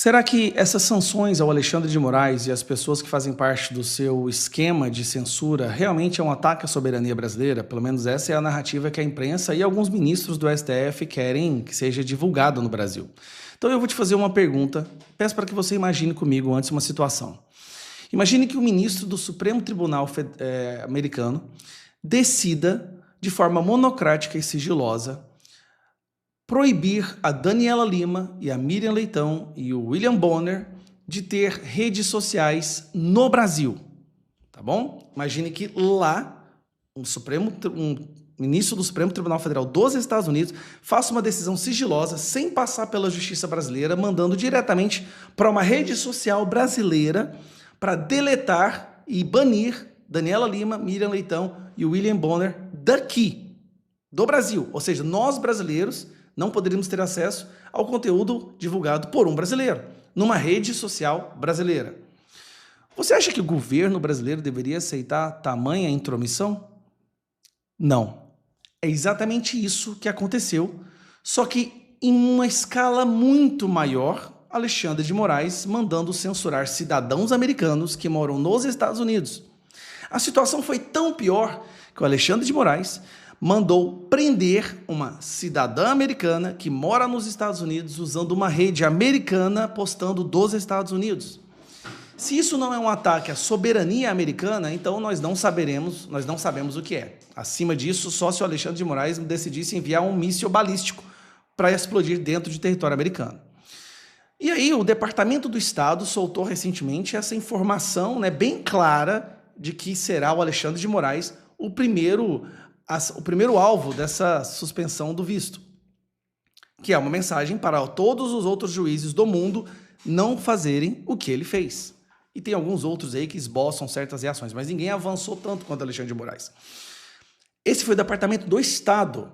Será que essas sanções ao Alexandre de Moraes e às pessoas que fazem parte do seu esquema de censura realmente é um ataque à soberania brasileira? Pelo menos essa é a narrativa que a imprensa e alguns ministros do STF querem que seja divulgada no Brasil. Então eu vou te fazer uma pergunta, peço para que você imagine comigo antes uma situação. Imagine que o ministro do Supremo Tribunal americano decida, de forma monocrática e sigilosa, proibir a Daniela Lima e a Miriam Leitão e o William Bonner de ter redes sociais no Brasil, tá bom? Imagine que lá um ministro do Supremo Tribunal Federal dos Estados Unidos faça uma decisão sigilosa, sem passar pela justiça brasileira, mandando diretamente para uma rede social brasileira para deletar e banir Daniela Lima, Miriam Leitão e o William Bonner daqui, do Brasil. Ou seja, nós brasileiros não poderíamos ter acesso ao conteúdo divulgado por um brasileiro, numa rede social brasileira. Você acha que o governo brasileiro deveria aceitar tamanha intromissão? Não. É exatamente isso que aconteceu, só que em uma escala muito maior, Alexandre de Moraes mandando censurar cidadãos americanos que moram nos Estados Unidos. A situação foi tão pior que o Alexandre de Moraes mandou prender uma cidadã americana que mora nos Estados Unidos usando uma rede americana postando dos Estados Unidos. Se isso não é um ataque à soberania americana, então nós não sabemos o que é. Acima disso, só se o Alexandre de Moraes decidisse enviar um míssil balístico para explodir dentro de território americano. E aí o Departamento do Estado soltou recentemente essa informação, bem clara de que será o Alexandre de Moraes o primeiro alvo dessa suspensão do visto, que é uma mensagem para todos os outros juízes do mundo não fazerem o que ele fez. E tem alguns outros aí que esboçam certas reações, mas ninguém avançou tanto quanto Alexandre de Moraes. Esse foi o Departamento do Estado.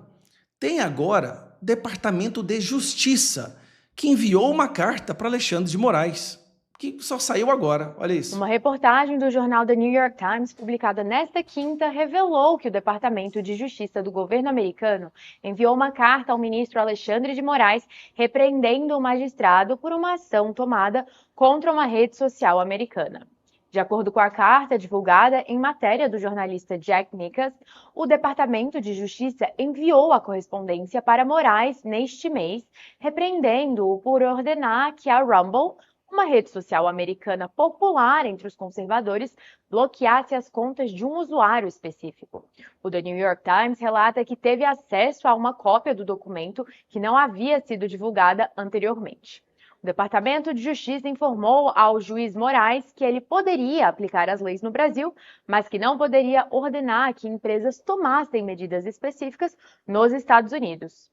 Tem agora o Departamento de Justiça, que enviou uma carta para Alexandre de Moraes, que só saiu agora, olha isso. Uma reportagem do jornal The New York Times, publicada nesta quinta, revelou que o Departamento de Justiça do governo americano enviou uma carta ao ministro Alexandre de Moraes repreendendo o magistrado por uma ação tomada contra uma rede social americana. De acordo com a carta divulgada em matéria do jornalista Jack Nickas, o Departamento de Justiça enviou a correspondência para Moraes neste mês, repreendendo-o por ordenar que a Rumble, uma rede social americana popular entre os conservadores, bloqueasse as contas de um usuário específico. O The New York Times relata que teve acesso a uma cópia do documento que não havia sido divulgada anteriormente. O Departamento de Justiça informou ao juiz Moraes que ele poderia aplicar as leis no Brasil, mas que não poderia ordenar que empresas tomassem medidas específicas nos Estados Unidos.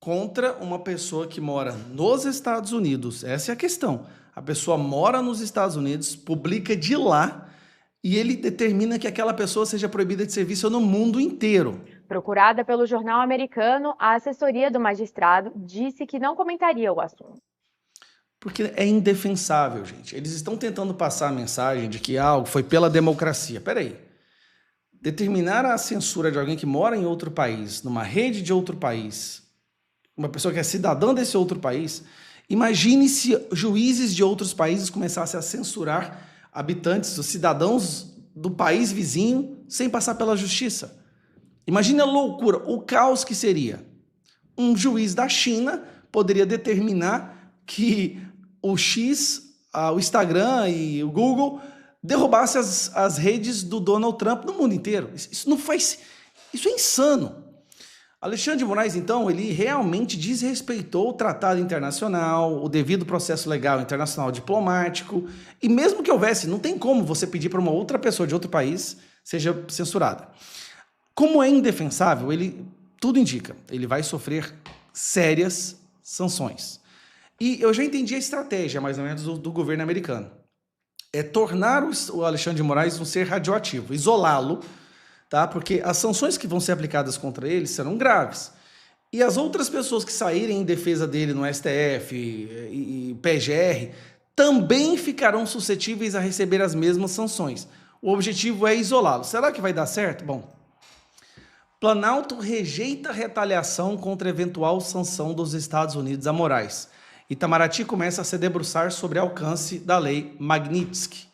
Contra uma pessoa que mora nos Estados Unidos. Essa é a questão. A pessoa mora nos Estados Unidos, publica de lá e ele determina que aquela pessoa seja proibida de serviço no mundo inteiro. Procurada pelo jornal americano, a assessoria do magistrado disse que não comentaria o assunto. Porque é indefensável, gente. Eles estão tentando passar a mensagem de que algo foi pela democracia. Peraí. Determinar a censura de alguém que mora em outro país, numa rede de outro país, uma pessoa que é cidadã desse outro país, imagine se juízes de outros países começassem a censurar habitantes, os cidadãos do país vizinho, sem passar pela justiça. Imagine a loucura, o caos que seria. Um juiz da China poderia determinar que o o Instagram e o Google derrubassem as redes do Donald Trump no mundo inteiro. Isso é insano. Alexandre de Moraes, então, ele realmente desrespeitou o tratado internacional, o devido processo legal internacional diplomático, e mesmo que houvesse, não tem como você pedir para uma outra pessoa de outro país seja censurada. Como é indefensável, tudo indica, ele vai sofrer sérias sanções. E eu já entendi a estratégia, mais ou menos, do governo americano. É tornar o Alexandre de Moraes um ser radioativo, isolá-lo, tá? Porque as sanções que vão ser aplicadas contra ele serão graves. E as outras pessoas que saírem em defesa dele no STF e PGR também ficarão suscetíveis a receber as mesmas sanções. O objetivo é isolá-lo. Será que vai dar certo? Bom, Planalto rejeita retaliação contra eventual sanção dos Estados Unidos a Moraes. Itamaraty começa a se debruçar sobre o alcance da lei Magnitsky.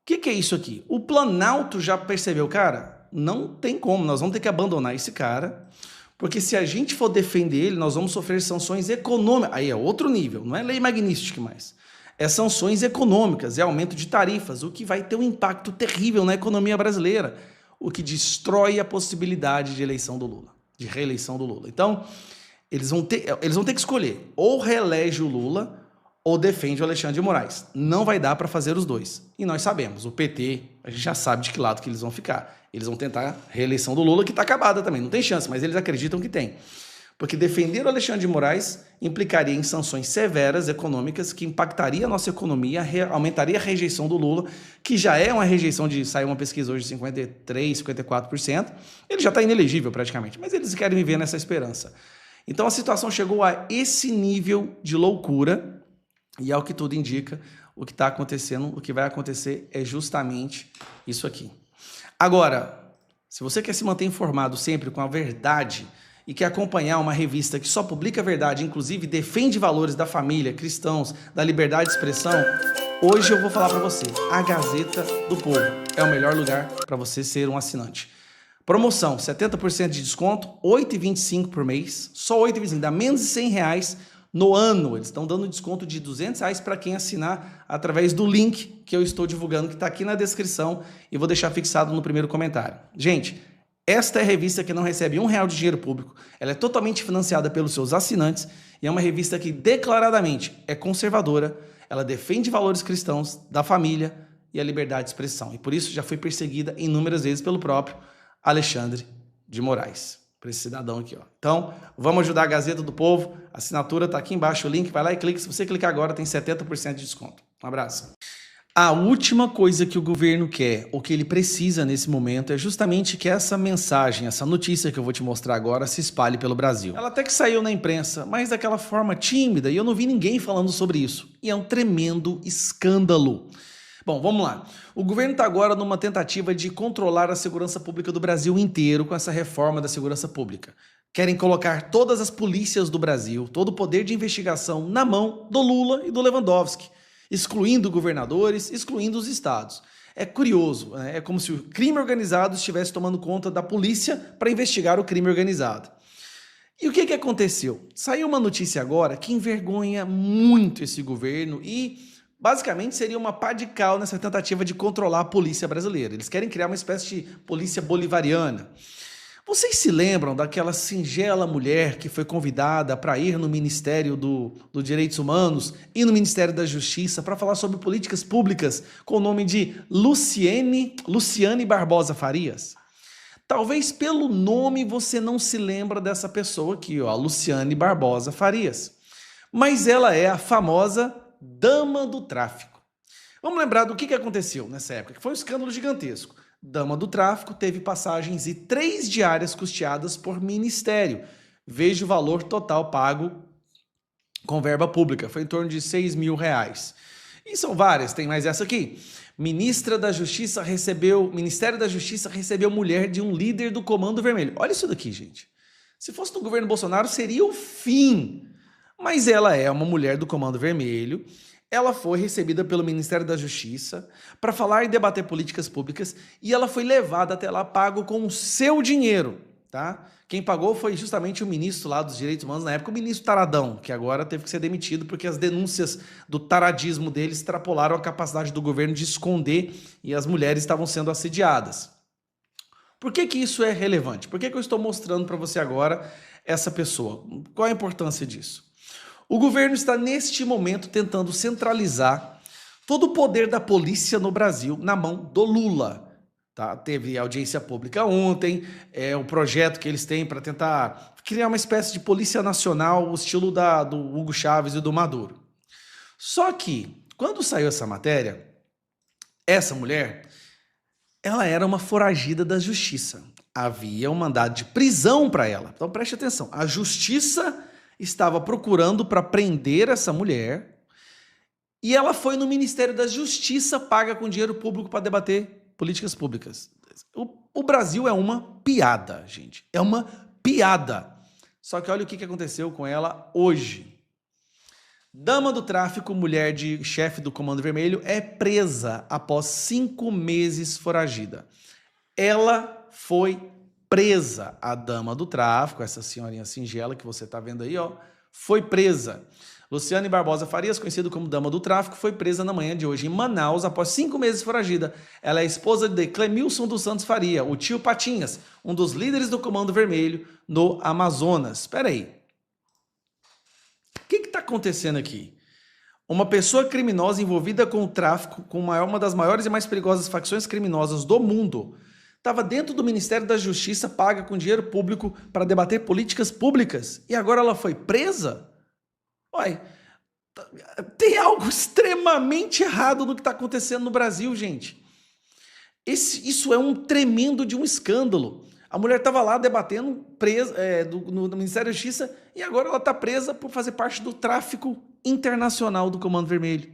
O que é isso aqui? O Planalto já percebeu, cara, não tem como, nós vamos ter que abandonar esse cara, porque se a gente for defender ele, nós vamos sofrer sanções econômicas. Aí é outro nível, não é lei Magnitsky mais. É sanções econômicas, é aumento de tarifas, o que vai ter um impacto terrível na economia brasileira, o que destrói a possibilidade de eleição do Lula, de reeleição do Lula. Então, eles vão ter que escolher, ou reelege o Lula, ou defende o Alexandre de Moraes. Não vai dar para fazer os dois. E nós sabemos, o PT, a gente já sabe de que lado que eles vão ficar. Eles vão tentar a reeleição do Lula, que está acabada também, não tem chance, mas eles acreditam que tem. Porque defender o Alexandre de Moraes implicaria em sanções severas econômicas que impactaria a nossa economia, aumentaria a rejeição do Lula, que já é uma rejeição de, saiu uma pesquisa hoje de 53%, 54%, ele já está inelegível praticamente, mas eles querem viver nessa esperança. Então a situação chegou a esse nível de loucura, e ao que tudo indica, o que está acontecendo, o que vai acontecer é justamente isso aqui. Agora, se você quer se manter informado sempre com a verdade e quer acompanhar uma revista que só publica a verdade, inclusive defende valores da família, cristãos, da liberdade de expressão, hoje eu vou falar para você, a Gazeta do Povo é o melhor lugar para você ser um assinante. Promoção, 70% de desconto, R$ 8,25 por mês, só R$ 8,25, dá menos de R$100 no ano. Eles estão dando desconto de R$ 200 para quem assinar através do link que eu estou divulgando, que está aqui na descrição e vou deixar fixado no primeiro comentário. Gente, esta é a revista que não recebe R$1 de dinheiro público, ela é totalmente financiada pelos seus assinantes e é uma revista que declaradamente é conservadora, ela defende valores cristãos, da família e a liberdade de expressão. E por isso já foi perseguida inúmeras vezes pelo próprio Alexandre de Moraes, para esse cidadão aqui, ó. Então, vamos ajudar a Gazeta do Povo, a assinatura está aqui embaixo, o link, vai lá e clica, se você clicar agora tem 70% de desconto. Um abraço. A última coisa que o governo quer, ou que ele precisa nesse momento, é justamente que essa mensagem, essa notícia que eu vou te mostrar agora, se espalhe pelo Brasil. Ela até que saiu na imprensa, mas daquela forma tímida, e eu não vi ninguém falando sobre isso. E é um tremendo escândalo. Bom, vamos lá. O governo está agora numa tentativa de controlar a segurança pública do Brasil inteiro com essa reforma da segurança pública. Querem colocar todas as polícias do Brasil, todo o poder de investigação na mão do Lula e do Lewandowski, excluindo governadores, excluindo os estados. É curioso, né? É como se o crime organizado estivesse tomando conta da polícia para investigar o crime organizado. E o que aconteceu? Saiu uma notícia agora que envergonha muito esse governo e basicamente seria uma pá de cal nessa tentativa de controlar a polícia brasileira. Eles querem criar uma espécie de polícia bolivariana. Vocês se lembram daquela singela mulher que foi convidada para ir no Ministério dos Direitos Humanos e no Ministério da Justiça para falar sobre políticas públicas com o nome de Luciane Barbosa Farias? Talvez pelo nome você não se lembra dessa pessoa aqui, ó, Luciane Barbosa Farias. Mas ela é a famosa Dama do Tráfico. Vamos lembrar do que aconteceu nessa época, que foi um escândalo gigantesco. Dama do Tráfico teve passagens e 3 diárias custeadas por ministério. Veja o valor total pago com verba pública, foi em torno de R$6 mil. E são várias, tem mais essa aqui. Ministério da Justiça recebeu mulher de um líder do Comando Vermelho. Olha isso daqui, gente. Se fosse no governo Bolsonaro, seria o fim. Mas ela é uma mulher do Comando Vermelho, ela foi recebida pelo Ministério da Justiça para falar e debater políticas públicas e ela foi levada até lá pago com o seu dinheiro, tá? Quem pagou foi justamente o ministro lá dos Direitos Humanos, na época o ministro Taradão, que agora teve que ser demitido porque as denúncias do taradismo dele extrapolaram a capacidade do governo de esconder e as mulheres estavam sendo assediadas. Por que isso é relevante? Por que eu estou mostrando para você agora essa pessoa? Qual a importância disso? O governo está, neste momento, tentando centralizar todo o poder da polícia no Brasil na mão do Lula. Tá? Teve audiência pública ontem, o projeto que eles têm para tentar criar uma espécie de polícia nacional, o estilo do Hugo Chávez e do Maduro. Só que, quando saiu essa matéria, essa mulher, ela era uma foragida da justiça. Havia um mandado de prisão para ela. Então preste atenção, a justiça estava procurando para prender essa mulher e ela foi no Ministério da Justiça paga com dinheiro público para debater políticas públicas. O Brasil é uma piada, gente. É uma piada. Só que olha o que aconteceu com ela hoje. Dama do tráfico, mulher de chefe do Comando Vermelho, é presa após 5 meses foragida. Ela foi presa, a dama do tráfico, essa senhorinha singela que você está vendo aí, ó, foi presa. Luciane Barbosa Farias, conhecida como Dama do Tráfico, foi presa na manhã de hoje em Manaus após 5 meses foragida. Ela é esposa de Clemilson dos Santos Faria, o tio Patinhas, um dos líderes do Comando Vermelho no Amazonas. Espera aí. O que está acontecendo aqui? Uma pessoa criminosa envolvida com o tráfico, com uma das maiores e mais perigosas facções criminosas do mundo, estava dentro do Ministério da Justiça, paga com dinheiro público para debater políticas públicas, e agora ela foi presa? Uai, tem algo extremamente errado no que está acontecendo no Brasil, gente. Isso é um tremendo de um escândalo. A mulher estava lá debatendo presa, no Ministério da Justiça e agora ela está presa por fazer parte do tráfico internacional do Comando Vermelho.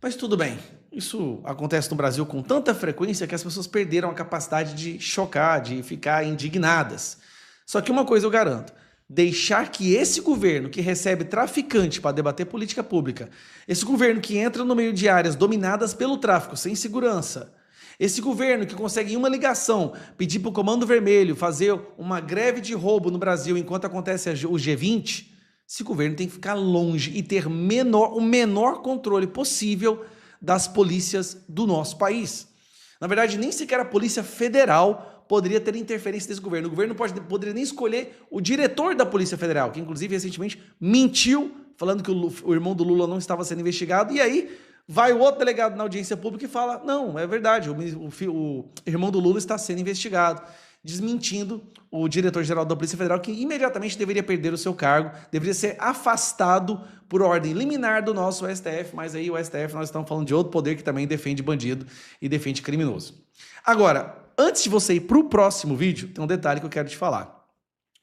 Mas tudo bem, isso acontece no Brasil com tanta frequência que as pessoas perderam a capacidade de chocar, de ficar indignadas. Só que uma coisa eu garanto, deixar que esse governo que recebe traficante para debater política pública, esse governo que entra no meio de áreas dominadas pelo tráfico, sem segurança, esse governo que consegue em uma ligação pedir para o Comando Vermelho fazer uma greve de roubo no Brasil enquanto acontece o G20, esse governo tem que ficar longe e ter o menor controle possível das polícias do nosso país. Na verdade, nem sequer a Polícia Federal poderia ter interferência desse governo. O governo não poderia nem escolher o diretor da Polícia Federal, que inclusive recentemente mentiu, falando que o irmão do Lula não estava sendo investigado, e aí vai o outro delegado na audiência pública e fala, não, é verdade, o irmão do Lula está sendo investigado, desmentindo o diretor-geral da Polícia Federal, que imediatamente deveria perder o seu cargo, deveria ser afastado por ordem liminar do nosso STF, mas aí o STF, nós estamos falando de outro poder que também defende bandido e defende criminoso. Agora, antes de você ir para o próximo vídeo, tem um detalhe que eu quero te falar.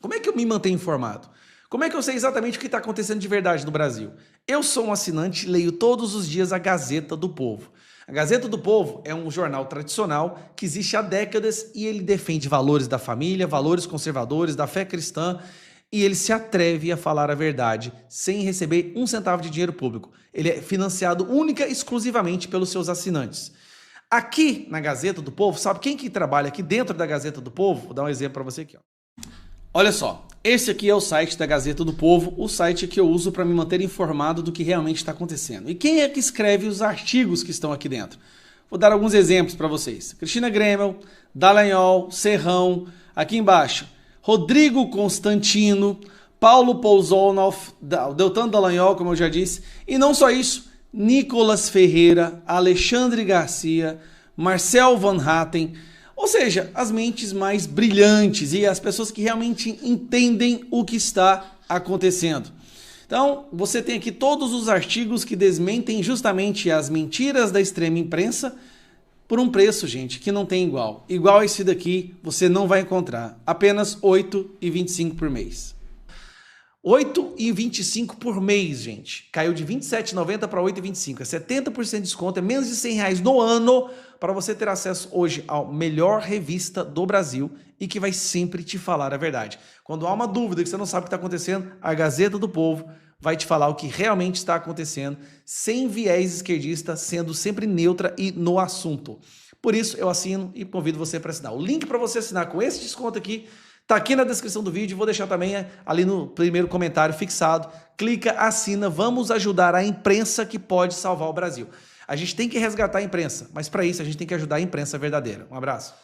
Como é que eu me mantenho informado? Como é que eu sei exatamente o que está acontecendo de verdade no Brasil? Eu sou um assinante e leio todos os dias a Gazeta do Povo. A Gazeta do Povo é um jornal tradicional que existe há décadas e ele defende valores da família, valores conservadores, da fé cristã, e ele se atreve a falar a verdade sem receber um centavo de dinheiro público. Ele é financiado única e exclusivamente pelos seus assinantes. Aqui na Gazeta do Povo, sabe quem que trabalha aqui dentro da Gazeta do Povo? Vou dar um exemplo para você aqui, ó. Olha só, esse aqui é o site da Gazeta do Povo, o site que eu uso para me manter informado do que realmente está acontecendo. E quem é que escreve os artigos que estão aqui dentro? Vou dar alguns exemplos para vocês. Cristina Gremel, Dallagnol, Serrão, aqui embaixo, Rodrigo Constantino, Paulo Pousonoff, Deltan Dallagnol, como eu já disse, e não só isso, Nicolas Ferreira, Alexandre Garcia, Marcel Van Hatten, ou seja, as mentes mais brilhantes e as pessoas que realmente entendem o que está acontecendo. Então, você tem aqui todos os artigos que desmentem justamente as mentiras da extrema imprensa por um preço, gente, que não tem igual. Igual a esse daqui, você não vai encontrar. Apenas R$ 8,25 por mês. R$ 8,25 por mês, gente. Caiu de R$ 27,90 para R$ 8,25. É 70% de desconto, é menos de R$ 100 no ano para você ter acesso hoje à melhor revista do Brasil e que vai sempre te falar a verdade. Quando há uma dúvida que você não sabe o que está acontecendo, a Gazeta do Povo vai te falar o que realmente está acontecendo, sem viés esquerdista, sendo sempre neutra e no assunto. Por isso, eu assino e convido você para assinar. O link para você assinar com esse desconto aqui tá aqui na descrição do vídeo, vou deixar também ali no primeiro comentário fixado. Clica, assina, vamos ajudar a imprensa que pode salvar o Brasil. A gente tem que resgatar a imprensa, mas para isso a gente tem que ajudar a imprensa verdadeira. Um abraço.